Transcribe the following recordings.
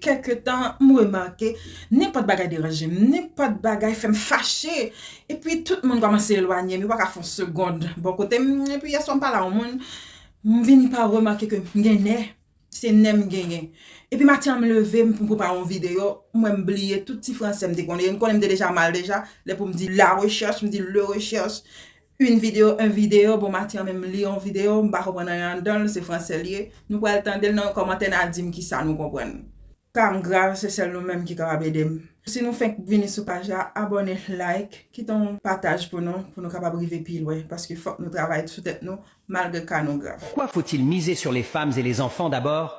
quelques temps, moi remarqué, n'importe bagay dérange, n'importe bagay fait me fâcher. Et puis tout le monde commence à éloigner, mais pas qu'à faire seconde. Bon côté, et puis ils sont pas là au monde. M'vini pas remarquer que m'gagné, c'est nem gagné. Et puis matin me lever pour préparer une vidéo, moi m'oublier tout petit français me connais déjà mal déjà, là pour me dire la recherche, me dire le recherche. Une vidéo, un vidéo, bon matin même lire une vidéo, m'pa comprendre rien dedans, c'est français lié. Nous pas le temps de dans commentaire à dire qui ça nous comprendre. Comme grave, c'est celle nous-mêmes qui capable aider. Si nous faites venir sur page, abonnez, like, quitte un partage pour nous capables arriver plus loin, parce qu'il faut que nous travaillions sous tête nous, malgré cas nous grave. Pourquoi faut-il miser sur les femmes et les enfants d'abord?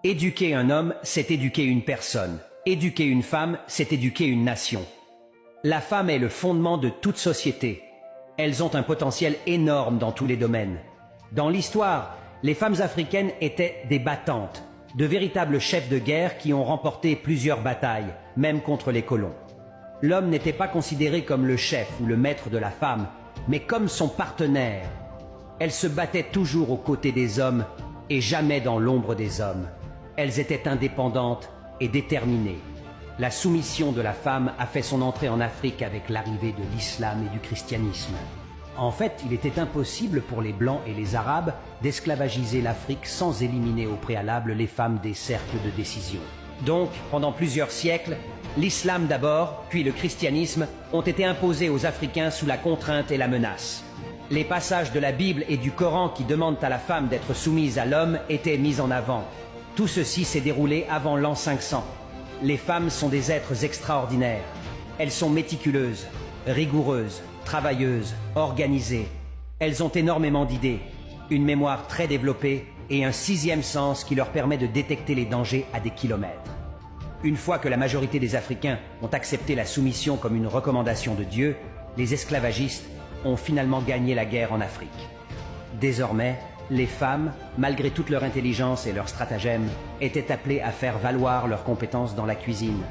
Éduquer un homme, c'est éduquer une personne. Éduquer une femme, c'est éduquer une nation. La femme est le fondement de toute société. Elles ont un potentiel énorme dans tous les domaines. Dans l'histoire, les femmes africaines étaient des battantes, de véritables chefs de guerre qui ont remporté plusieurs batailles, même contre les colons. L'homme n'était pas considéré comme le chef ou le maître de la femme, mais comme son partenaire. Elles se battaient toujours aux côtés des hommes et jamais dans l'ombre des hommes. Elles étaient indépendantes et déterminées. La soumission de la femme a fait son entrée en Afrique avec l'arrivée de l'islam et du christianisme. En fait, il était impossible pour les Blancs et les Arabes d'esclavagiser l'Afrique sans éliminer au préalable les femmes des cercles de décision. Donc, pendant plusieurs siècles, l'islam d'abord, puis le christianisme ont été imposés aux Africains sous la contrainte et la menace. Les passages de la Bible et du Coran qui demandent à la femme d'être soumise à l'homme étaient mis en avant. Tout ceci s'est déroulé avant l'an 500. Les femmes sont des êtres extraordinaires. Elles sont méticuleuses, rigoureuses, travailleuses, organisées. Elles ont énormément d'idées, une mémoire très développée et un sixième sens qui leur permet de détecter les dangers à des kilomètres. Une fois que la majorité des Africains ont accepté la soumission comme une recommandation de Dieu, les esclavagistes ont finalement gagné la guerre en Afrique. Désormais, les femmes, malgré toute leur intelligence et leur stratagème, étaient appelées à faire valoir leurs compétences dans la cuisine,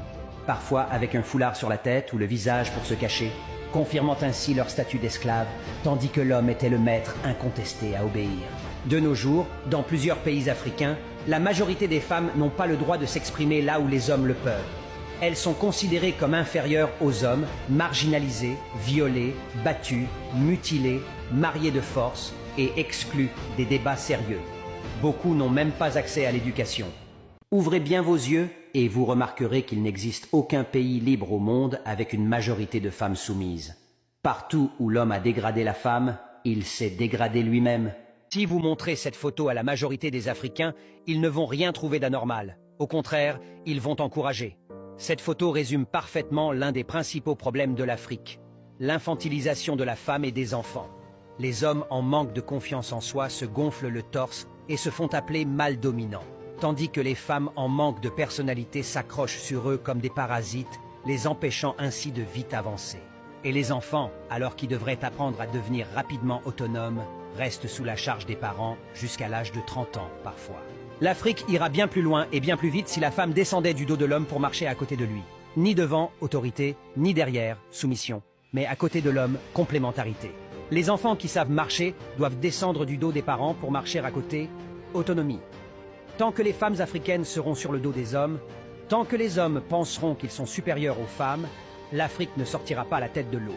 parfois avec un foulard sur la tête ou le visage pour se cacher, confirmant ainsi leur statut d'esclave, tandis que l'homme était le maître incontesté à obéir. De nos jours, dans plusieurs pays africains, la majorité des femmes n'ont pas le droit de s'exprimer là où les hommes le peuvent. Elles sont considérées comme inférieures aux hommes, marginalisées, violées, battues, mutilées, mariées de force et exclues des débats sérieux. Beaucoup n'ont même pas accès à l'éducation. Ouvrez bien vos yeux et vous remarquerez qu'il n'existe aucun pays libre au monde avec une majorité de femmes soumises. Partout où l'homme a dégradé la femme, il s'est dégradé lui-même. Si vous montrez cette photo à la majorité des Africains, ils ne vont rien trouver d'anormal. Au contraire, ils vont encourager. Cette photo résume parfaitement l'un des principaux problèmes de l'Afrique, l'infantilisation de la femme et des enfants. Les hommes en manque de confiance en soi se gonflent le torse et se font appeler mâles dominants, tandis que les femmes en manque de personnalité s'accrochent sur eux comme des parasites, les empêchant ainsi de vite avancer. Et les enfants, alors qu'ils devraient apprendre à devenir rapidement autonomes, restent sous la charge des parents jusqu'à l'âge de 30 ans parfois. L'Afrique ira bien plus loin et bien plus vite si la femme descendait du dos de l'homme pour marcher à côté de lui. Ni devant, autorité, ni derrière, soumission, mais à côté de l'homme, complémentarité. Les enfants qui savent marcher doivent descendre du dos des parents pour marcher à côté, autonomie. Tant que les femmes africaines seront sur le dos des hommes, tant que les hommes penseront qu'ils sont supérieurs aux femmes, l'Afrique ne sortira pas la tête de l'eau.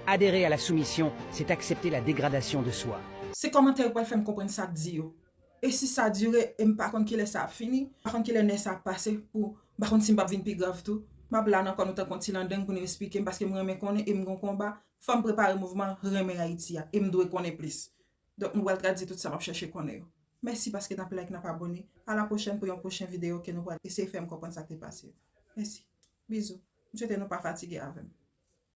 Adhérer à la soumission, c'est accepter la dégradation de soi. C'est commentaire pour faire comprendre ça dit yo. Et si ça dure, et par contre qu'il est ça fini, par contre qu'il est ça passé pour par contre si m'pa vinn plus grave tout, m'a là encore nous continent dingue pour nous expliquer parce que moi me connais et m'gon combat, femme préparer mouvement remet Haïti et me doit connaître plus. Donc nous va dire tout ça m'a chercher connaître. Merci parce que t'as like n'a pas abonné. À la prochaine pour une prochaine vidéo que nous va essayer de faire comprendre ça qui est passé. Merci. Bisous. Je ne suis pas fatigué avec.